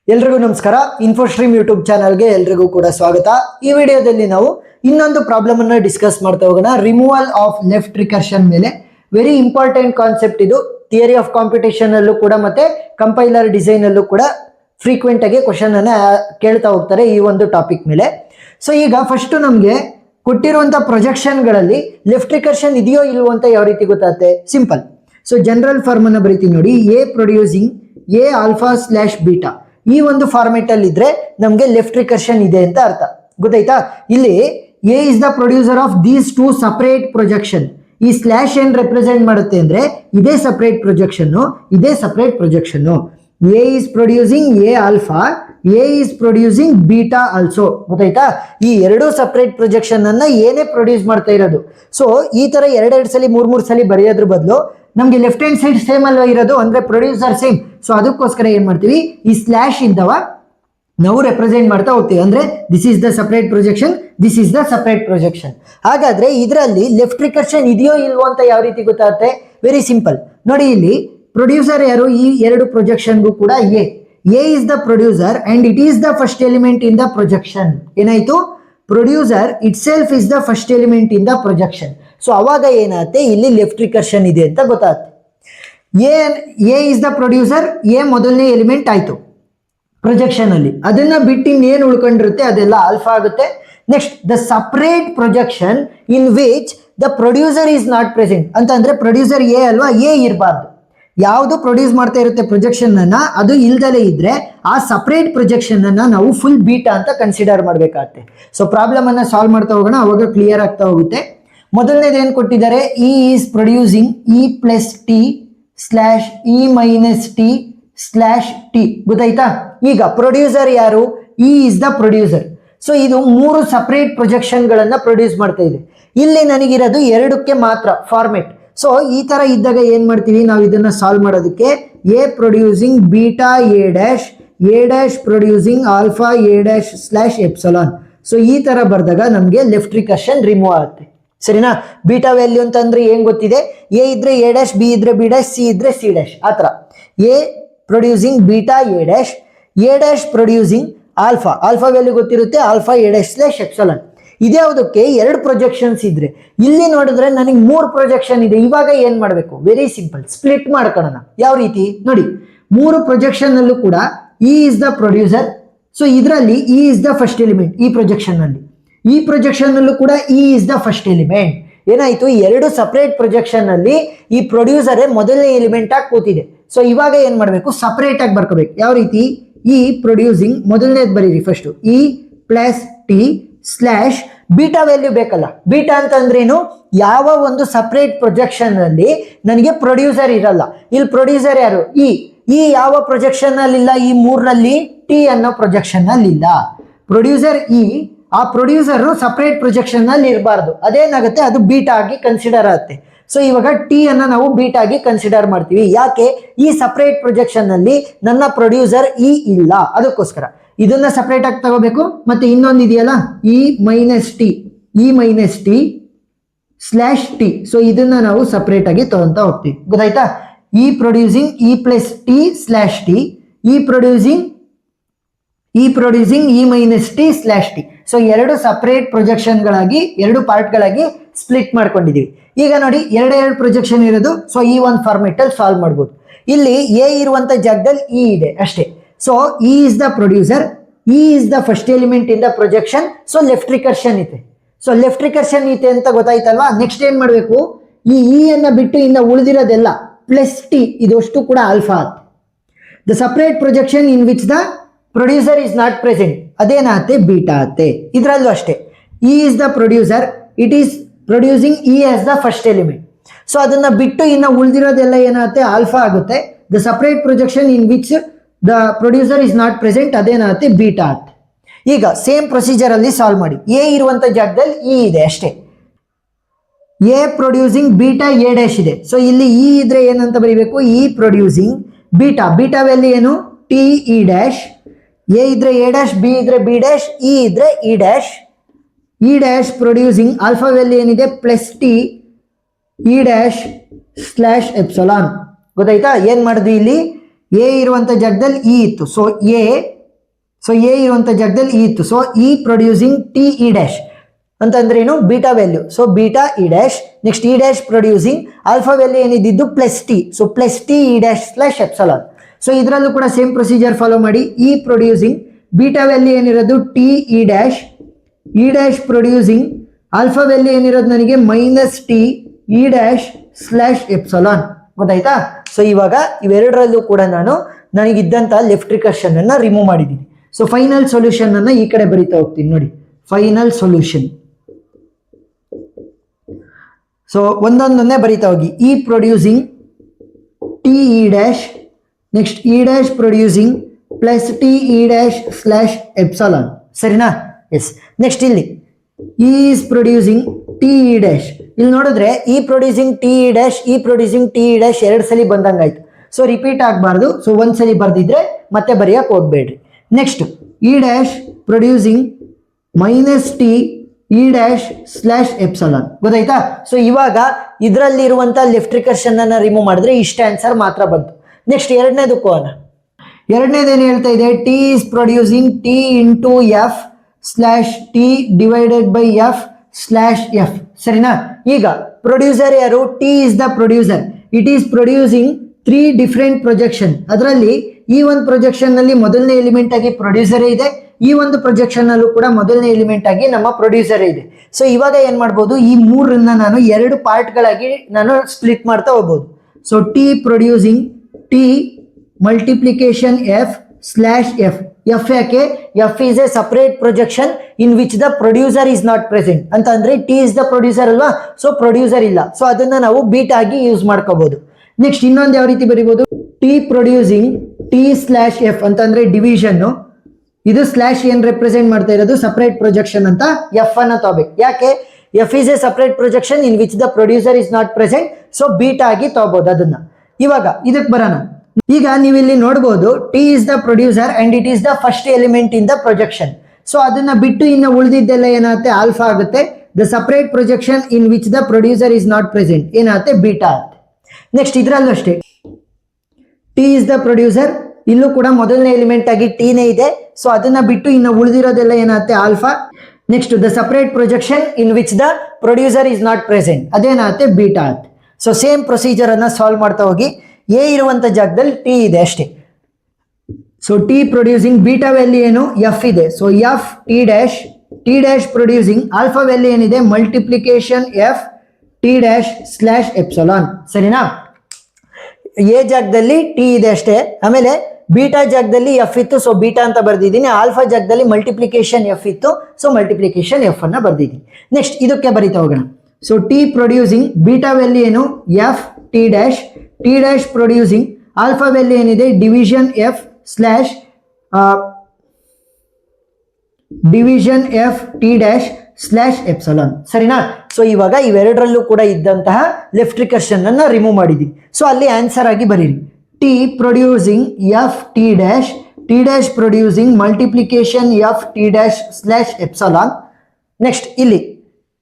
ಎಲ್ರಿಗೂ ನಮಸ್ಕಾರ. ಇನ್ಫೋಸ್ಟ್ರೀಮ್ ಯೂಟ್ಯೂಬ್ ಚಾನಲ್ಗೆ ಎಲ್ರಿಗೂ ಕೂಡ ಸ್ವಾಗತ. ಈ ವಿಡಿಯೋದಲ್ಲಿ ನಾವು ಇನ್ನೊಂದು ಪ್ರಾಬ್ಲಮ್ ಅನ್ನ ಡಿಸ್ಕಸ್ ಮಾಡ್ತಾ ಹೋಗೋಣ. ರಿಮೂವಲ್ ಆಫ್ ಲೆಫ್ಟ್ ರಿಕರ್ಷನ್ ಮೇಲೆ ವೆರಿ ಇಂಪಾರ್ಟೆಂಟ್ ಕಾನ್ಸೆಪ್ಟ್ ಇದು. ಥಿಯರಿ ಆಫ್ ಕಾಂಪಿಟೇಷನ್ ಅಲ್ಲೂ ಕೂಡ ಮತ್ತೆ ಕಂಪೈಲರ್ ಡಿಸೈನ್ ಅಲ್ಲೂ ಕೂಡ ಫ್ರೀಕ್ವೆಂಟ್ ಆಗಿ ಕ್ವಶನ್ ಅನ್ನ ಕೇಳ್ತಾ ಹೋಗ್ತಾರೆ ಈ ಒಂದು ಟಾಪಿಕ್ ಮೇಲೆ. ಸೊ ಈಗ ಫಸ್ಟ್ ನಮಗೆ ಕೊಟ್ಟಿರುವಂತ ಪ್ರೊಜೆಕ್ಷನ್ಗಳಲ್ಲಿ ಲೆಫ್ಟ್ ರಿಕರ್ಷನ್ ಇದೆಯೋ ಇಲ್ವೋ ಅಂತ ಯಾವ ರೀತಿ ಗೊತ್ತಾಗುತ್ತೆ? ಸಿಂಪಲ್. ಸೊ ಜನರಲ್ ಫಾರ್ಮ್ ಅನ್ನ ಬರೀತೀನಿ ನೋಡಿ. A producing A alpha slash beta, ಈ ಒಂದು ಫಾರ್ಮೆಟ್ ಅಲ್ಲಿ ಇದ್ರೆ ನಮಗೆ ಲೆಫ್ಟ್ ರಿಕರ್ಷನ್ ಇದೆ ಅಂತ ಅರ್ಥ. ಗೊತ್ತಾಯ್ತಾ? ಇಲ್ಲಿ A is the producer of these two separate projection. ಈ ಸ್ಲ್ಯಾಶ್ ಏನ್ ರೆಪ್ರೆಸೆಂಟ್ ಮಾಡುತ್ತೆ ಅಂದ್ರೆ ಇದೇ ಸಪರೇಟ್ ಪ್ರೊಜೆಕ್ಷನ್, ಇದೇ separate projection. A is producing A alpha, A is producing beta also. ಗೊತ್ತಾಯ್ತಾ? ಈ ಎರಡು ಸಪರೇಟ್ ಪ್ರೊಜೆಕ್ಷನ್ ಅನ್ನ ಏನೇ ಪ್ರೊಡ್ಯೂಸ್ ಮಾಡ್ತಾ ಇರೋದು. ಸೊ ಈ ತರ ಎರಡೆರಡು ಸಲ ಮೂರ್ ಸಲ ಬರೆಯೋದ್ರ ಬದಲು ನಮ್ಗೆ ಲೆಫ್ಟ್ ಹ್ಯಾಂಡ್ ಸೈಡ್ ಸೇಮ್ ಅಲ್ವಾ ಇರೋದು, ಅಂದ್ರೆ ಪ್ರೊಡ್ಯೂಸರ್ ಸೇಮ್. ಸೊ ಅದಕ್ಕೋಸ್ಕರ ಏನ್ ಮಾಡ್ತೀವಿ, ಈ ಸ್ಲ್ಯಾಶ್ ಇದ್ದವ ನಾವು ರೆಪ್ರೆಸೆಂಟ್ ಮಾಡ್ತಾ ಹೋಗ್ತೀವಿ. ಅಂದ್ರೆ this is the separate projection, this is the separate projection. ಹಾಗಾದ್ರೆ ಇದರಲ್ಲಿ ಲೆಫ್ಟ್ ರಿಕರ್ಷನ್ ಇದೆಯೋ ಇಲ್ವೋ ಅಂತ ಯಾವ ರೀತಿ ಗೊತ್ತಾಗುತ್ತೆ? Very simple. ನೋಡಿ, ಇಲ್ಲಿ ಪ್ರೊಡ್ಯೂಸರ್ ಯಾರು? ಈ ಎರಡು ಪ್ರೊಜೆಕ್ಷನ್ಗೂ ಕೂಡ A is the producer and it is the first element in the projection. ಏನಾಯ್ತು? Producer itself is the first element in the projection. So ಅವಾಗ ಏನಾಗುತ್ತೆ, ಇಲ್ಲಿ ಲೆಫ್ಟ್ ರಿಕರ್ಷನ್ ಇದೆ ಅಂತ ಗೊತ್ತಾಗುತ್ತೆ. A is the producer, A ಮೊದಲನೇ element ಆಯ್ತು projection ಅಲ್ಲಿ. ಅದನ್ನ ಬಿಟ್ಟು ಇನ್ನೇನು ಉಳ್ಕೊಂಡಿರುತ್ತೆ ಅದೆಲ್ಲ ಆಲ್ಫಾ ಆಗುತ್ತೆ. Next the separate projection in which the producer is not present ಅಂತಂದ್ರೆ ಪ್ರೊಡ್ಯೂಸರ್ ಎ ಅಲ್ವಾ, ಎ ಇರಬಾರ್ದು. ಯಾವುದು ಪ್ರೊಡ್ಯೂಸ್ ಮಾಡ್ತಾ ಇರುತ್ತೆ ಪ್ರೊಜೆಕ್ಷನ್ ಅನ್ನ, ಅದು ಇಲ್ದಲೇ ಇದ್ರೆ ಆ ಸಪರೇಟ್ ಪ್ರೊಜೆಕ್ಷನ್ ಅನ್ನ ನಾವು ಫುಲ್ ಬೀಟಾ ಅಂತ ಕನ್ಸಿಡರ್ ಮಾಡ್ಬೇಕಾಗತ್ತೆ. ಸೊ ಪ್ರಾಬ್ಲಮ್ ಅನ್ನ ಸಾಲ್ವ್ ಮಾಡ್ತಾ ಹೋಗೋಣ, ಅವಾಗ ಕ್ಲಿಯರ್ ಆಗ್ತಾ ಹೋಗುತ್ತೆ. ಮೊದಲನೇದು ಏನ್ ಕೊಟ್ಟಿದ್ದಾರೆ? E is producing E plus T slash E minus T slash T. ಗೊತ್ತಾಯ್ತಾ? ಈಗ ಪ್ರೊಡ್ಯೂಸರ್ ಯಾರು? E is the producer. So ಇದು ಮೂರು ಸಪರೇಟ್ ಪ್ರೊಜೆಕ್ಷನ್ ಗಳನ್ನ ಪ್ರೊಡ್ಯೂಸ್ ಮಾಡ್ತಾ ಇದೆ. ಇಲ್ಲಿ ನನಗಿರೋದು ಎರಡಕ್ಕೆ ಮಾತ್ರ ಫಾರ್ಮೆಟ್. ಸೊ ಈ ತರ ಇದ್ದಾಗ ಏನ್ ಮಾಡ್ತೀವಿ ನಾವು ಇದನ್ನ ಸಾಲ್ವ್ ಮಾಡೋದಕ್ಕೆ? A producing beta A dash producing alpha A dash slash epsilon. So ಈ ತರ ಬರ್ದಾಗ ನಮ್ಗೆ ಲೆಫ್ಟ್ ರಿಕರ್ಷನ್ ರಿಮೂವ್ ಆಗುತ್ತೆ. ಸರಿನಾ? ಬೀಟಾ ವ್ಯಾಲ್ಯೂ ಅಂತಂದ್ರೆ ಏನ್ ಗೊತ್ತಿದೆ? ಎ ಇದ್ರೆ ಎ ಡ್ಯಾಶ್, ಬಿ ಇದ್ರೆ ಬಿ ಡ್ಯಾಶ್, ಸಿ ಇದ್ರೆ ಸಿ ಡ್ಯಾಶ್. ಆತರ A producing beta A dash producing alpha value ಗೊತ್ತಿರುತ್ತೆ, alpha A dash slash epsilon. ಇದ್ಯಾವುದಕ್ಕೆ? ಎರಡು ಪ್ರೊಜೆಕ್ಷನ್ಸ್ ಇದ್ರೆ. ಇಲ್ಲಿ ನೋಡಿದ್ರೆ ನನಗೆ ಮೂರು ಪ್ರೊಜೆಕ್ಷನ್ ಇದೆ. ಇವಾಗ ಏನ್ ಮಾಡಬೇಕು? ವೆರಿ ಸಿಂಪಲ್, ಸ್ಪ್ಲಿಟ್ ಮಾಡ್ಕೊಳ್ಳೋಣ. ಯಾವ ರೀತಿ ನೋಡಿ, ಮೂರು ಪ್ರೊಜೆಕ್ಷನ್ ಅಲ್ಲೂ ಕೂಡ E is the producer. So ಇದರಲ್ಲಿ E is the first element. ಈ ಪ್ರೊಜೆಕ್ಷನ್ ಅಲ್ಲಿ, ಈ ಪ್ರೊಜೆಕ್ಷನ್ ಅಲ್ಲೂ ಕೂಡ E is the first element. ಏನಾಯ್ತು? ಎರಡು ಸಪರೇಟ್ ಪ್ರೊಜೆಕ್ಷನ್ ಅಲ್ಲಿ ಈ ಪ್ರೊಡ್ಯೂಸರೇ ಮೊದಲನೇ ಎಲಿಮೆಂಟ್ ಆಗಿ ಕೂತಿದೆ. ಸೊ ಇವಾಗ ಏನ್ ಮಾಡಬೇಕು? ಸಪರೇಟ್ ಆಗಿ ಬರ್ಕೋಬೇಕು. ಯಾವ ರೀತಿ? ಇ ಪ್ರೊಡ್ಯೂಸಿಂಗ್ ಮೊದಲನೇದು ಬರೀರಿ first, E plus T slash beta value ಬೇಕಲ್ಲ. ಬೀಟಾ ಅಂತಂದ್ರೇನು? ಯಾವ ಒಂದು ಸಪರೇಟ್ ಪ್ರೊಜೆಕ್ಷನ್ ಅಲ್ಲಿ ನನಗೆ ಪ್ರೊಡ್ಯೂಸರ್ ಇರಲ್ಲ. ಇಲ್ಲಿ ಪ್ರೊಡ್ಯೂಸರ್ ಯಾರು? ಇ ಯಾವ ಪ್ರೊಜೆಕ್ಷನ್ ಅಲ್ಲಿ ಇಲ್ಲ? ಈ ಮೂರರಲ್ಲಿ ಟಿ ಅನ್ನೋ ಪ್ರೊಜೆಕ್ಷನ್ ಅಲ್ಲಿ ಇಲ್ಲ. ಪ್ರೊಡ್ಯೂಸರ್ ಇ, ಆ ಪ್ರೊಡ್ಯೂಸರ್ ಸಪರೇಟ್ ಪ್ರೊಜೆಕ್ಷನ್ ಅಲ್ಲಿ ಇರಬಾರ್ದು. ಅದೇನಾಗುತ್ತೆ? ಅದು ಬೀಟಾ ಆಗಿ ಕನ್ಸಿಡರ್ ಆಗುತ್ತೆ. ಸೊ ಇವಾಗ ಟಿ ಅನ್ನ ನಾವು ಬೀಟಾ ಆಗಿ ಕನ್ಸಿಡರ್ ಮಾಡ್ತೀವಿ. ಯಾಕೆ? ಈ ಸಪರೇಟ್ ಪ್ರೊಜೆಕ್ಷನ್ ಅಲ್ಲಿ ನನ್ನ ಪ್ರೊಡ್ಯೂಸರ್ ಇ ಇಲ್ಲ, ಅದಕ್ಕೋಸ್ಕರ ಇದನ್ನ ಸಪರೇಟ್ ಆಗಿ ತಗೋಬೇಕು. ಮತ್ತೆ ಇನ್ನೊಂದು ಇದೆಯಲ್ಲ, E minus T slash T. So ಇದನ್ನ ನಾವು ಸಪರೇಟ್ ಆಗಿ ತಗೊಂತ ಹೋಗ್ತೀವಿ. ಗೊತ್ತಾಯ್ತಾ? E producing E plus T slash T, E producing E minus T slash T. So ಎರಡು ಸಪರೇಟ್ ಪ್ರೊಜೆಕ್ಷನ್ ಗಳಾಗಿ, ಎರಡು ಪಾರ್ಟ್ ಗಳಾಗಿ ಸ್ಪ್ಲಿಟ್ ಮಾಡ್ಕೊಂಡಿದೀವಿ. ಈಗ ನೋಡಿ, ಎರಡೆರಡು ಪ್ರೊಜೆಕ್ಷನ್ ಇರೋದು. ಸೊ ಈ ಒಂದು ಫಾರ್ಮೆಟ್ ಅಲ್ಲಿ ಸಾಲ್ವ್ ಮಾಡ್ಬೋದು. ಇಲ್ಲಿ ಎ ಇರುವಂತ ಜಾಗದಲ್ಲಿ ಇ ಇದೆ ಅಷ್ಟೇ. So E is the producer, E is the first element in the projection. So left recursion ಇದೆ. ಸೊ ಲೆಫ್ಟ್ ರಿಕರ್ಷನ್ ಇದೆ ಅಂತ ಗೊತ್ತಾಯ್ತಲ್ವಾ? ನೆಕ್ಸ್ಟ್ ಏನ್ ಮಾಡ್ಬೇಕು? ಈ ಇ ಅನ್ನ ಬಿಟ್ಟು ಇನ್ನ ಉಳಿದಿರೋದೆಲ್ಲ ಪ್ಲಸ್ ಟಿ, ಇದಷ್ಟು ಕೂಡ alpha. The separate projection in which the producer is not present, ಅದೇನಾಗುತ್ತೆ? ಬೀಟಾ ಆಗುತ್ತೆ. ಇದರಲ್ಲೂ ಅಷ್ಟೇ, E is the producer, it is producing E as the first element. So ಅದನ್ನ ಬಿಟ್ಟು ಇನ್ನ ಉಳಿದಿರೋದೆಲ್ಲ ಏನಾಗುತ್ತೆ? ಆಲ್ಫಾ ಆಗುತ್ತೆ. The separate projection in which the producer is not present, ಅದೇನಾಗುತ್ತೆ? ಬೀಟಾ ಆಗುತ್ತೆ. ಈಗ ಸೇಮ್ ಪ್ರೊಸೀಜರ್ ಅಲ್ಲಿ ಸಾಲ್ವ್ ಮಾಡಿ. ಎ ಇರುವಂತ ಜಾಗದಲ್ಲಿ ಇ ಇದೆ ಅಷ್ಟೇ. A producing beta A dash ಇದೆ. ಸೊ ಇಲ್ಲಿ ಇ ಇದ್ರೆ ಏನಂತ ಬರೀಬೇಕು? ಇ ಪ್ರೊಡ್ಯೂಸಿಂಗ್ ಬೀಟಾ ವ್ಯಾಲ್ಯೂ ಏನು? T E dash. ಎ ಇದ್ರೆ ಎ ಡ್ಯಾಶ್, ಬಿ ಇದ್ರೆ ಬಿ ಡ್ಯಾಶ್, ಇ ಇದ್ರೆ E dash producing alpha value ಏನಿದೆ? Plus T E dash slash epsilon. ಗೊತ್ತಾಯ್ತಾ? ಏನ್ ಮಾಡಿದ್ವಿ ಇಲ್ಲಿ? ಎ ಇರುವಂಥ ಜಾಗದಲ್ಲಿ ಇ ಇತ್ತು. ಸೊ ಎ ಇರುವಂಥ ಜಾಗದಲ್ಲಿ ಇ ಇತ್ತು. So E producing T E dash ಅಂತಂದ್ರೆ ಏನು, beta value. So beta E dash. Next E dash producing alpha value ಏನಿದ್ದು plus T. So plus T E dash slash epsilon. So ಇದರಲ್ಲೂ ಕೂಡ same procedure follow ಮಾಡಿ. E producing beta value ಏನಿರೋದು T E dash producing alpha value ಏನಿರೋದು ನನಗೆ minus T E dash slash epsilon. ಗೊತ್ತಾಯ್ತಾ? So ಇವಾಗ ಇವೆರಡರಲ್ಲೂ ಕೂಡ ನನಗಿದ್ದಂಥ ಲೆಫ್ಟ್ ರಿಕರ್ಷನ್ ಅನ್ನ ರಿಮೂವ್ ಮಾಡಿದ್ದೀನಿ. ಸೊ ಫೈನಲ್ ಸೊಲ್ಯೂಷನ್ ಅನ್ನ ಈ ಕಡೆ ಬರೀತಾ ಹೋಗ್ತೀನಿ ನೋಡಿ. Final solution. ಸೊ ಒಂದೊಂದನ್ನೇ ಬರೀತಾ ಹೋಗಿ. E producing T E dash, next E dash producing plus T E dash slash epsilon. ಸರಿನಾ? ಎಸ್. ನೆಕ್ಸ್ಟ್ ಇಲ್ಲಿ E is producing T E dash. ಇಲ್ಲಿ ನೋಡಿದ್ರೆ E producing T E dash, E producing T E dash ಎರಡು ಸಲ ಬಂದಂಗಾಯ್ತು. So repeat ಆಗಬಾರ್ದು. So ಒಂದ್ಸಲಿ ಬರ್ದಿದ್ರೆ ಮತ್ತೆ ಬರೆಯಕ್ಕೆ ಹೋಗ್ಬೇಡ್ರಿ. Next E dash producing minus T E dash slash epsilon. ಗೊತ್ತಾಯ್ತಾ? ಸೊ ಇವಾಗ ಇದರಲ್ಲಿರುವಂಥ ಲೆಫ್ಟ್ ರಿಕರ್ಷನ್ ಅನ್ನ ರಿಮೂವ್ ಮಾಡಿದ್ರೆ ಇಷ್ಟ ಆನ್ಸರ್ ಮಾತ್ರ ಬಂತು. ನೆಕ್ಸ್ಟ್ ಎರಡನೇದಕ್ಕೂ ಎರಡನೇದೇನು ಹೇಳ್ತಾ ಇದೆ, T is producing T into F slash T divided by F slash F. ಸರಿನಾ? ಈಗ ಪ್ರೊಡ್ಯೂಸರ್ ಯಾರು? T is the producer. It is producing 3 different projection. ಅದರಲ್ಲಿ ಈ ಒಂದು ಪ್ರೊಜೆಕ್ಷನ್ ನಲ್ಲಿ ಮೊದಲನೇ ಎಲಿಮೆಂಟ್ ಆಗಿ ಪ್ರೊಡ್ಯೂಸರೇ ಇದೆ, ಈ ಒಂದು ಪ್ರೊಜೆಕ್ಷನ್ ಅಲ್ಲೂ ಕೂಡ ಮೊದಲನೇ ಎಲಿಮೆಂಟ್ ಆಗಿ ನಮ್ಮ ಪ್ರೊಡ್ಯೂಸರೇ ಇದೆ. ಸೊ ಇವಾಗ ಏನ್ ಮಾಡ್ಬೋದು, ಈ ಮೂರನ್ನ ನಾನು 2 ಪಾರ್ಟ್ಗಳಾಗಿ ನಾನು ಸ್ಪ್ಲಿಟ್ ಮಾಡ್ತಾ ಹೋಗ್ಬೋದು. So T producing T multiplication F slash F. F ಯಾಕೆ? F is a separate projection in which the producer is not present ಅಂತ ಅಂದ್ರೆ ಟಿ ಇಸ್ ದ ಪ್ರೊಡ್ಯೂಸರ್ ಅಲ್ವಾ. ಸೊ ಪ್ರೊಡ್ಯೂಸರ್ ಇಲ್ಲ. ಸೊ ಅದನ್ನ ನಾವು ಬೀಟ್ ಆಗಿ ಯೂಸ್ ಮಾಡ್ಕೋಬಹುದು. ನೆಕ್ಸ್ಟ್ ಇನ್ನೊಂದು ಯಾವ ರೀತಿ ಬರೀಬಹುದು, T producing T slash F ಅಂತಂದ್ರೆ ಡಿವಿಷನ್. ಇದು ಸ್ಲಾಶ್ ಏನ್ ರೆಪ್ರೆಸೆಂಟ್ ಮಾಡ್ತಾ ಇರೋದು, ಸಪರೇಟ್ ಪ್ರೊಜೆಕ್ಷನ್ ಅಂತ ಎಫ್ ಅನ್ನ ತಗೋಬೇಕು. ಯಾಕೆ? F is a separate projection in which the producer is not present. So beta ಆಗಿ ತಗೋಬಹುದು ಅದನ್ನ. ಇವಾಗ ಇದಕ್ಕೆ ಬರೋಣ. ಈಗ ನೀವು ಇಲ್ಲಿ ನೋಡಬಹುದು T is the producer and it is the first element in the projection. So ಅದನ್ನ ಬಿಟ್ಟು ಇನ್ನು ಉಳಿದಿದ್ದೆಲ್ಲ ಏನಾಗುತ್ತೆ, ಆಲ್ಫಾ ಆಗುತ್ತೆ. The separate projection in which the producer is not present ಏನಾಗುತ್ತೆ, ಬೀಟಾ ಆಗುತ್ತೆ. ನೆಕ್ಸ್ಟ್ ಇದರಲ್ಲೂ ಅಷ್ಟೇ, ಟಿ ಇಸ್ ದ ಪ್ರೊಡ್ಯೂಸರ್, ಇಲ್ಲೂ ಕೂಡ ಮೊದಲನೇ ಎಲಿಮೆಂಟ್ ಆಗಿ ಟಿನೇ ಇದೆ. ಸೊ ಅದನ್ನ ಬಿಟ್ಟು ಇನ್ನು ಉಳಿದಿರೋದೆಲ್ಲ ಏನಾಗುತ್ತೆ, alpha. Next the separate projection in which the producer is not present ಅದೇನಾಗುತ್ತೆ, ಬೀಟಾ ಆಗುತ್ತೆ. ಸೊ ಸೇಮ್ ಪ್ರೊಸೀಜರ್ ಅನ್ನ ಸಾಲ್ವ್ ಮಾಡ್ತಾ ಹೋಗಿ. ಎ ಇರುವಂತ ಜಾಗದಲ್ಲಿ ಟಿ ಇದೆ ಅಷ್ಟೇ. So T producing beta value ಏನು, ಎಫ್ ಇದೆ. So F T dash producing alpha value ಏನಿದೆ, multiplication F T dash slash epsilon. ಸರಿನಾ? ಎ ಜಾಗದಲ್ಲಿ ಟಿ ಇದೆ ಅಷ್ಟೇ. ಆಮೇಲೆ ಬೀಟಾ ಜಾಗದಲ್ಲಿ ಎಫ್ ಇತ್ತು, ಸೊ ಬೀಟಾ ಅಂತ ಬರ್ದಿದ್ದೀನಿ. ಆಲ್ಫಾ ಜಾಗದಲ್ಲಿ ಮಲ್ಟಿಪ್ಲಿಕೇಶನ್ ಎಫ್ ಇತ್ತು, ಸೊ ಮಲ್ಟಿಪ್ಲಿಕೇಶನ್ ಎಫ್ ಅನ್ನ ಬರ್ದಿದ್ದೀನಿ. ನೆಕ್ಸ್ಟ್ ಇದಕ್ಕೆ ಬರೀತಾ ಹೋಗೋಣ. So T producing beta value ಏನು, F T dash producing alpha value ಏನಿದೆ, division F slash division F T dash slash epsilon. ಸರಿನಾ? ಸೊ ಇವಾಗ ಇವೆರಡರಲ್ಲೂ ಕೂಡ ಇದ್ದಂತಹ ಲೆಫ್ಟ್ ರಿಕರ್ಷನ್ ಅನ್ನ ರಿಮೂವ್ ಮಾಡಿದ್ದೀವಿ. ಸೊ ಅಲ್ಲಿ ಆನ್ಸರ್ ಆಗಿ ಬರೀರಿ, T producing F T dash producing multiplication F T dash slash epsilon. Next ಇಲ್ಲಿ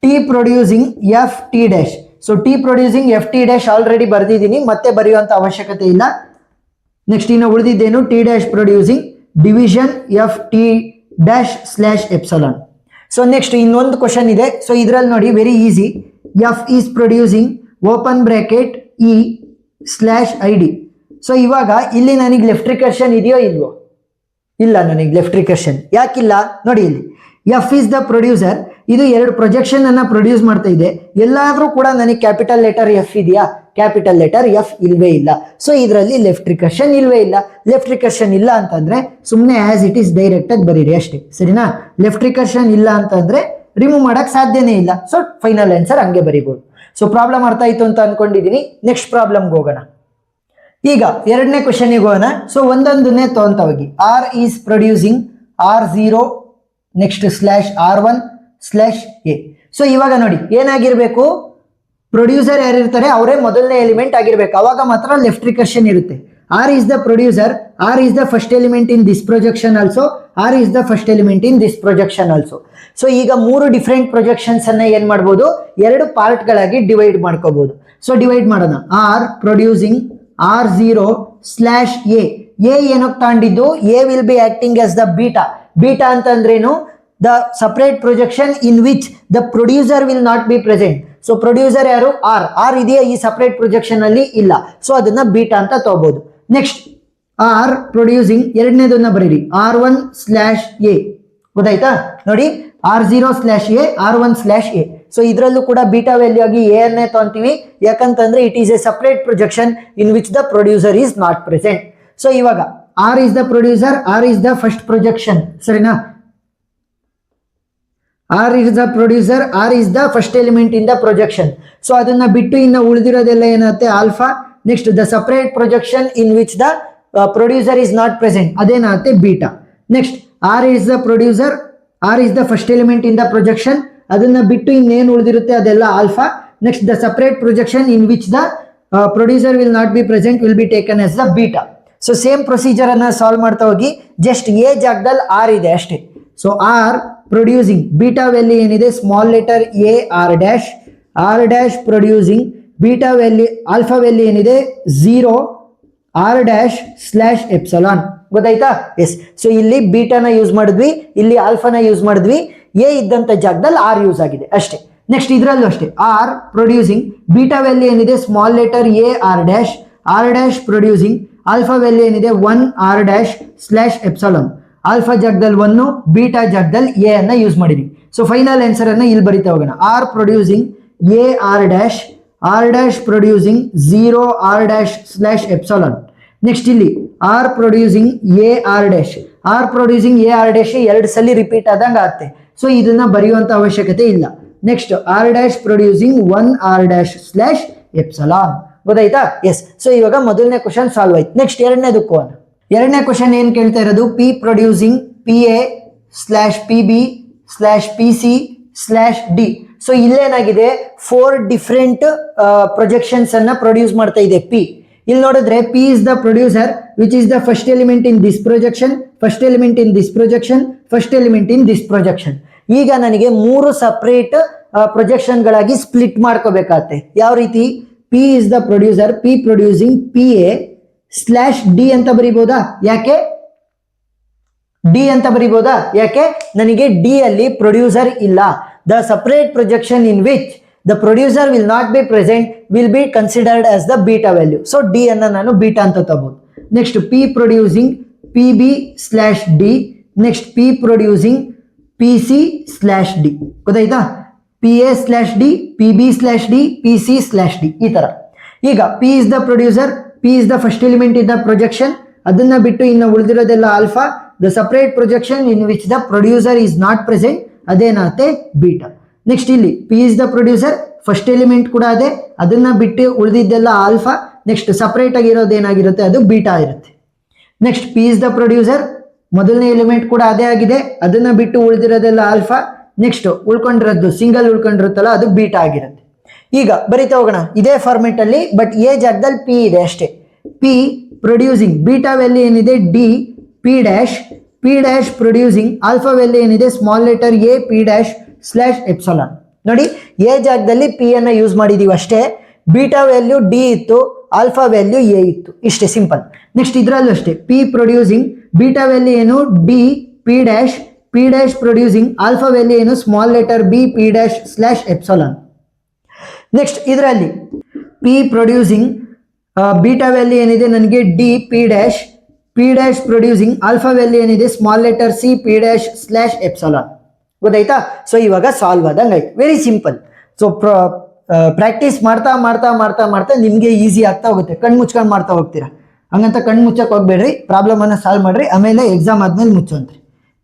T producing F T dash. So T producing F T dash already ಬರ್ದಿದ್ದೀನಿ, ಮತ್ತೆ ಬರೆಯುವಂತ ಅವಶ್ಯಕತೆ ಇಲ್ಲ. ನೆಕ್ಸ್ಟ್ ಇನ್ನು ಉಳಿದಿದ್ದೇನು, T dash producing division F T dash slash epsilon. So next ಇನ್ನೊಂದು question ಇದೆ. ಸೊ ಇದರಲ್ಲಿ ನೋಡಿ, very easy. F is producing open bracket E slash I D. So ಇವಾಗ ಇಲ್ಲಿ ನನಗೆ ಲೆಫ್ಟ್ ರಿಕರ್ಷನ್ ಇದೆಯೋ ಇಲ್ವೋ? ಇಲ್ಲ, ನನಗೆ ಲೆಫ್ಟ್ ರಿಕರ್ಷನ್ ಯಾಕಿಲ್ಲ ನೋಡಿ. ಇಲ್ಲಿ ಎಫ್ ಈಸ್ ದ ಪ್ರೊಡ್ಯೂಸರ್, ಇದು 2 ಪ್ರೊಜೆಕ್ಷನ್ ಅನ್ನ ಪ್ರೊಡ್ಯೂಸ್ ಮಾಡ್ತಾ ಇದೆ. ಎಲ್ಲಾದ್ರೂ ಕೂಡ ನನಗೆ ಕ್ಯಾಪಿಟಲ್ ಲೆಟರ್ ಎಫ್ ಇದೆಯಾ? ಕ್ಯಾಪಿಟಲ್ ಲೆಟರ್ ಎಫ್ ಇಲ್ವೇ ಇಲ್ಲ. ಸೊ ಇದರಲ್ಲಿ ಲೆಫ್ಟ್ ರಿಕರ್ಷನ್ ಇಲ್ವೇ ಇಲ್ಲ. ಲೆಫ್ಟ್ ರಿಕರ್ಷನ್ ಇಲ್ಲ ಅಂತಂದ್ರೆ ಸುಮ್ಮನೆ ಆಸ್ ಇಟ್ ಈಸ್ ಡೈರೆಕ್ಟ್ ಆಗಿ ಬರೀರಿ ಅಷ್ಟೇ. ಸರಿನಾ? ಲೆಫ್ಟ್ ರಿಕರ್ಷನ್ ಇಲ್ಲ ಅಂತಂದ್ರೆ ರಿಮೂವ್ ಮಾಡಕ್ ಸಾಧ್ಯನೇ ಇಲ್ಲ. ಸೊ ಫೈನಲ್ ಆನ್ಸರ್ ಹಂಗೆ ಬರೀಬಹುದು. ಸೊ ಪ್ರಾಬ್ಲಮ್ ಅರ್ಥ ಆಯ್ತು ಅಂತ ಅನ್ಕೊಂಡಿದೀನಿ. ನೆಕ್ಸ್ಟ್ ಪ್ರಾಬ್ಲಮ್ಗೆ ಹೋಗೋಣ. ಈಗ ಎರಡನೇ ಕ್ವಶನ್ಗೆ ಹೋಗೋಣ. ಸೊ ಒಂದೊಂದನ್ನೇ ತಗೊಂತ ಹೋಗಿ. R is producing R0 next slash R1 slash A. So ಇವಾಗ ನೋಡಿ ಏನಾಗಿರ್ಬೇಕು, ಪ್ರೊಡ್ಯೂಸರ್ ಯಾರಿರ್ತಾರೆ ಅವರೇ ಮೊದಲನೇ ಎಲಿಮೆಂಟ್ ಆಗಿರ್ಬೇಕು. ಅವಾಗ ಮಾತ್ರ ಲೆಫ್ಟ್ ರಿಕರ್ಷನ್ ಇರುತ್ತೆ. R is the producer, R is the first element in this projection also, R is the first element in this projection also. So ಈಗ 3 ಡಿಫರೆಂಟ್ ಪ್ರೊಜೆಕ್ಷನ್ಸ್ ಅನ್ನ ಏನ್ ಮಾಡ್ಬೋದು, 2 ಪಾರ್ಟ್ಗಳಾಗಿ ಡಿವೈಡ್ ಮಾಡ್ಕೋಬಹುದು. ಸೊ ಡಿವೈಡ್ ಮಾಡೋಣ. R producing R0 slash A ಏನಕ್ಕೆ ತಗೊಂಡಿದ್ದು A will be acting as the beta beta ಅಂತಂದ್ರೇನು the separate projection in which the producer will not be present so producer ಯಾರು ಆರ್ ಇದೆಯಾ ಈ ಸಪರೇಟ್ ಪ್ರೊಜೆಕ್ಷನ್ ಅಲ್ಲಿ ಇಲ್ಲ so ಅದನ್ನ ಬೀಟಾ ಅಂತ ತಗೋಬಹುದು ನೆಕ್ಸ್ಟ್ ಆರ್ ಪ್ರೊಡ್ಯೂಸಿಂಗ್ ಎರಡನೇದನ್ನ ಬರೀರಿ R1/A ಗೊತ್ತಾಯ್ತಾ ನೋಡಿ R0/A R1/A ಸೊ ಇದರಲ್ಲೂ ಕೂಡ ಬೀಟಾ ವ್ಯಾಲ್ಯೂ ಆಗಿ ಎ ಅನ್ನೇ ತಗೊಂತೀವಿ ಯಾಕಂತಂದ್ರೆ it is a separate projection in which the producer is not present so ಇವಾಗ R is the producer R is the first projection ಸರಿನಾ R is the producer R is the first element in the projection so ಅದನ್ನ ಬಿಟ್ಟು ಇನ್ನು ಉಳಿದಿರೋದೆಲ್ಲ ಏನಾಗುತ್ತೆ alpha next the separate projection in which the producer is not present ಅದೇನಾಗುತ್ತೆ beta next R is the producer R is the first element in the projection ಅದನ್ನ ಬಿಟ್ಟು ಇನ್ನೇನು ಉಳಿದಿರುತ್ತೆ ಅದೆಲ್ಲ alpha next the separate projection in which the producer will not be present will be taken as the beta so same procedure ಅನ್ನ solve ಮಾಡ್ತಾ ಹೋಗಿ just A ಜಾಗದಲ್ಲಿ R ಇದೆ ಅಷ್ಟೇ so R producing beta value ಏನಿದೆ small letter A R dash producing beta value alpha value ಏನಿದೆ 0 R'/ಎಪ್ಸಲಾನ್ ಗೊತ್ತಾಯ್ತಾ yes so ಇಲ್ಲಿ ಬೀಟಾನ ಯೂಸ್ ಮಾಡಿದ್ವಿ ಇಲ್ಲಿ ಆಲ್ಫಾನ ಯೂಸ್ ಮಾಡಿದ್ವಿ ಎ ಇದ್ದಂತ ಜಾಗದಲ್ಲಿ ಆರ್ ಯೂಸ್ ಆಗಿದೆ ಅಷ್ಟೇ ನೆಕ್ಸ್ಟ್ ಇದರಲ್ಲೂ ಅಷ್ಟೇ ಆರ್ ಪ್ರೊಡ್ಯೂಸಿಂಗ್ ಬೀಟಾ ವ್ಯಾಲ್ಯೂ ಏನಿದೆ small letter A R dash producing alpha value ಏನಿದೆ 1 R'/ಎಪ್ಸಲಾನ್ ಆಲ್ಫಾ ಜಾಗದಲ್ಲಿ 1 ಬೀಟಾ ಜಾಗದಲ್ಲಿ ಎ ಅನ್ನ ಯೂಸ್ ಮಾಡಿದ್ವಿ ಸೊ ಫೈನಲ್ ಆನ್ಸರ್ ಅನ್ನ ಇಲ್ಲಿ ಬರಿತಾ ಹೋಗೋಣ R producing A R dash producing 0 R'/ಎಪ್ಸಲಾನ್ ನೆಕ್ಸ್ಟ್ ಇಲ್ಲಿ R producing A R dash ಎರಡು ಸಲ ರಿಪೀಟ್ ಆದಂಗೆ ಆಗುತ್ತೆ ಸೊ ಇದನ್ನ ಬರೆಯುವಂತ ಅವಶ್ಯಕತೆ ಇಲ್ಲ ನೆಕ್ಸ್ಟ್ ಆರ್ ಡ್ಯಾಶ್ ಪ್ರೊಡ್ಯೂಸಿಂಗ್ 1 R'/ಎಪ್ಸಲಾನ್ ಗೊತ್ತಾಯ್ತಾ ಎಸ್ ಸೊ ಇವಾಗ ಮೊದಲನೇ ಕ್ವಶನ್ ಸಾಲ್ವ್ ಆಯ್ತು ನೆಕ್ಸ್ಟ್ ಎರಡನೇದಕ್ಕೂ ಎರಡನೇ ಕ್ವಶನ್ ಏನ್ ಕೇಳ್ತಾ ಇರೋದು ಪಿ ಪ್ರೊಡ್ಯೂಸಿಂಗ್ PA/PB/PC/D ಸೊ ಇಲ್ಲೇನಾಗಿದೆ 4 ಡಿಫರೆಂಟ್ ಪ್ರೊಜೆಕ್ಷನ್ಸ್ ಅನ್ನ ಪ್ರೊಡ್ಯೂಸ್ ಮಾಡ್ತಾ ಇದೆ ಪಿ ಇಲ್ಲಿ ನೋಡಿದ್ರೆ P is the producer which is the first element in this projection first element in this projection first element in this projection ಈಗ ನನಗೆ 3 ಸಪರೇಟ್ ಪ್ರೊಜೆಕ್ಷನ್ ಗಳಾಗಿ split ಮಾಡ್ಕೋಬೇಕಾಗತ್ತೆ ಯಾವ ರೀತಿ P is the producer P producing PA/D ಅಂತ ಬರೀಬಹುದಾ ಯಾಕೆ D ಅಂತ ಬರೀಬಹುದಾ ಯಾಕೆ ನನಗೆ ಡಿ ಅಲ್ಲಿ ಪ್ರೊಡ್ಯೂಸರ್ ಇಲ್ಲ the separate projection in which the producer will not be present will be considered as the beta value so D ಅನ್ನ ನಾನು ಬೀಟಾ ಅಂತ ತಗೋಬಹುದು next P producing PB/D next P producing PC/D ಗೊತ್ತಾಯ್ತಾ PA/D PB/D PC/D ಈ ತರ ಈಗ P is the producer P is the first element in the projection ಅದನ್ನ ಬಿಟ್ಟು ಇನ್ನು ಉಳಿದಿರೋದೆಲ್ಲ alpha the separate projection in which the producer is not present ಅದೇನಾಗುತ್ತೆ beta next ಇಲ್ಲಿ P is the producer first element ಕೂಡ ಅದೇ ಅದನ್ನ ಬಿಟ್ಟು ಉಳಿದಿದ್ದೆಲ್ಲ alpha next separate ಆಗಿರೋದು ಏನಾಗಿರುತ್ತೆ ಅದು ಬೀಟಾ ಇರುತ್ತೆ next P is the producer ಮೊದಲನೇ ಎಲಿಮೆಂಟ್ ಕೂಡ ಅದೇ ಆಗಿದೆ ಅದನ್ನ ಬಿಟ್ಟು ಉಳಿದಿರೋದೆಲ್ಲ ಆಲ್ಫಾ ನೆಕ್ಸ್ಟ್ ಉಳ್ಕೊಂಡಿರೋದು ಸಿಂಗಲ್ ಉಳ್ಕೊಂಡಿರುತ್ತಲ್ಲ ಅದು ಬೀಟಾ ಆಗಿರುತ್ತೆ ಈಗ ಬರಿತಾ ಹೋಗೋಣ ಇದೇ ಫಾರ್ಮೆಟ್ ಅಲ್ಲಿ ಬಟ್ ಎ ಜಾಗದಲ್ಲಿ ಪಿ ಇದೆ ಅಷ್ಟೇ ಪಿ ಪ್ರೊಡ್ಯೂಸಿಂಗ್ ಬೀಟಾ ವ್ಯಾಲ್ಯೂ ಏನಿದೆ D P dash producing alpha value ಏನಿದೆ ಸ್ಮಾಲ್ ಲೆಟರ್ ಎ P'/ಎಪ್ಸಲಾನ್ ನೋಡಿ ಎ ಜಾಗದಲ್ಲಿ ಪಿ ಅನ್ನ ಯೂಸ್ ಮಾಡಿದೀವಿ ಅಷ್ಟೇ ಬೀಟಾ ವ್ಯಾಲ್ಯೂ ಡಿ ಇತ್ತು ಆಲ್ಫಾ ವ್ಯಾಲ್ಯೂ ಎ ಇತ್ತು ಇಷ್ಟೇ ಸಿಂಪಲ್ ನೆಕ್ಸ್ಟ್ ಇದರಲ್ಲೂ ಅಷ್ಟೇ ಪಿ ಪ್ರೊಡ್ಯೂಸಿಂಗ್ ಬೀಟಾ ವ್ಯಾಲ್ಯೂ ಏನು D P dash producing alpha value ಏನು ಸ್ಮಾಲ್ ಲೆಟರ್ ಬಿ P'/ಎಪ್ಸಲಾನ್ ನೆಕ್ಸ್ಟ್ ಇದರಲ್ಲಿ ಪಿ ಪ್ರೊಡ್ಯೂಸಿಂಗ್ ಬೀಟಾ ವ್ಯಾಲ್ಯೂ ಏನಿದೆ ನನಗೆ D P dash producing alpha value ಏನಿದೆ ಸ್ಮಾಲ್ ಲೆಟರ್ ಸಿ P'/ಎಪ್ಸಲಾನ್ ಗೊತ್ತಾಯ್ತಾ ಸೊ ಇವಾಗ ಸಾಲ್ವ್ ಆದಂಗೆ ಆಯ್ತು ವೆರಿ ಸಿಂಪಲ್ ಸೊ ಪ್ರಾಕ್ಟೀಸ್ ಮಾಡ್ತಾ ನಿಮಗೆ ಈಸಿ ಆಗ್ತಾ ಹೋಗುತ್ತೆ ಕಣ್ಣು ಮುಚ್ಕೊಂಡು ಮಾಡ್ತಾ ಹೋಗ್ತೀರಾ ಹಂಗಂತ ಕಣ್ಣು ಮುಚ್ಚಕ್ಕೆ ಹೋಗ್ಬೇಡ್ರಿ ಪ್ರಾಬ್ಲಮ್ ಅನ್ನ ಸಾಲ್ವ್ ಮಾಡ್ರಿ ಆಮೇಲೆ ಎಕ್ಸಾಮ್ ಆದ್ಮೇಲೆ ಮುಚ್ಚೋಂತ್ರಿ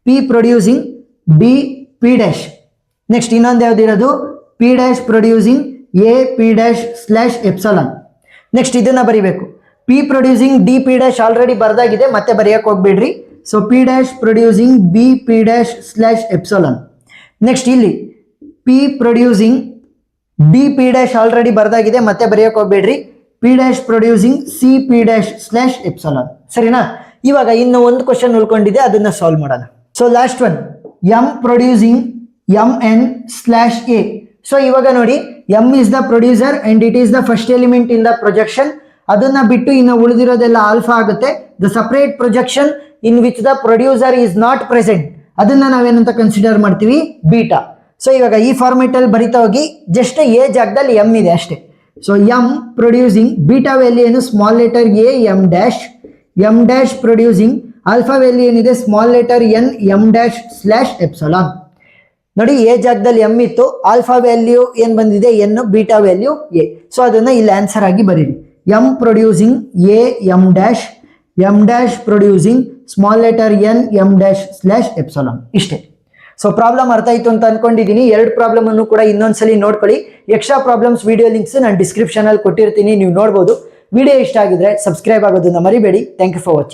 P producing D P dash next ಇನ್ನೊಂದು ಯಾವ್ದಿರೋದು ಪಿ ಡ್ಯಾಶ್ ಪ್ರೊಡ್ಯೂಸಿಂಗ್ ಎ P'/ಎಪ್ಸಲಾನ್ ನೆಕ್ಸ್ಟ್ ಇದನ್ನ ಬರಿಬೇಕು P producing D P dash already ಬರ್ದಾಗಿದೆ ಮತ್ತೆ ಬರೆಯಕ್ಕೆ ಹೋಗ್ಬೇಡ್ರಿ so P dash producing B P'/ಎಪ್ಸಲಾನ್ ನೆಕ್ಸ್ಟ್ ಇಲ್ಲಿ P producing D P dash already ಬರ್ದಾಗಿದೆ ಮತ್ತೆ ಬರೆಯಕ್ಕೆ ಹೋಗ್ಬೇಡ್ರಿ ಪಿ ಡ್ಯಾಶ್ ಪ್ರೊಡ್ಯೂಸಿಂಗ್ ಸಿ P'/ಎಪ್ಸಲಾನ್ ಸರಿನಾ ಇವಾಗ ಇನ್ನು ಒಂದು ಕ್ವಶನ್ ಉಳ್ಕೊಂಡಿದೆ ಅದನ್ನ ಸಾಲ್ವ್ ಮಾಡೋಣ so last one M producing MN/A so ಇವಾಗ ನೋಡಿ M is the producer and it is the first element in the projection ಅದನ್ನ ಬಿಟ್ಟು ಇನ್ನು ಉಳಿದಿರೋದೆಲ್ಲ ಆಲ್ಫಾ ಆಗುತ್ತೆ. The separate projection in which the producer is not present, ಅದನ್ನ ನಾವೇನಂತ consider ಮಾಡ್ತೀವಿ, beta. So ಇವಾಗ ಈ ಫಾರ್ಮೆಟ್ ಅಲ್ಲಿ ಬರಿತಾ ಹೋಗಿ, ಜಸ್ಟ್ ಎ ಜಾಗದಲ್ಲಿ ಎಂ ಇದೆ ಅಷ್ಟೇ. So M producing beta value ಏನು, small letter A M dash producing alpha value ಏನಿದೆ, small letter N M dash slash epsilon. ನೋಡಿ ಎ ಜಾಗದಲ್ಲಿ ಎಂ ಇತ್ತು, ಆಲ್ಫಾ ವ್ಯಾಲ್ಯೂ ಏನ್ ಬಂದಿದೆ N, beta value A. So ಅದನ್ನ ಇಲ್ಲಿ ಆನ್ಸರ್ ಆಗಿ ಬರೀರಿ. M producing A M dash producing small letter N M dash slash epsilon. ಇಷ್ಟೇ. ಸೊ ಪ್ರಾಬ್ಲಮ್ ಅರ್ಥ ಆಯ್ತು ಅಂತ ಅನ್ಕೊಂಡಿದ್ದೀನಿ. 2 ಪ್ರಾಬ್ಲಮ್ ಅನ್ನು ಕೂಡ ಇನ್ನೊಂದ್ಸಲಿ ನೋಡ್ಕೊಳ್ಳಿ. ಎಕ್ಸ್ಟ್ರಾ ಪ್ರಾಬ್ಲಮ್ಸ್ ವಿಡಿಯೋ ಲಿಂಕ್ಸ್ ನಾನು ಡಿಸ್ಕ್ರಿಪ್ಷನ್ ಅಲ್ಲಿ ಕೊಟ್ಟಿರ್ತೀನಿ, ನೀವು ನೋಡ್ಬೋದು. ವಿಡಿಯೋ ಇಷ್ಟ ಆಗಿದ್ರೆ ಸಬ್ಸ್ಕ್ರೈಬ್ ಆಗೋದನ್ನ ಮರಿಬೇಡಿ. Thank you for watching.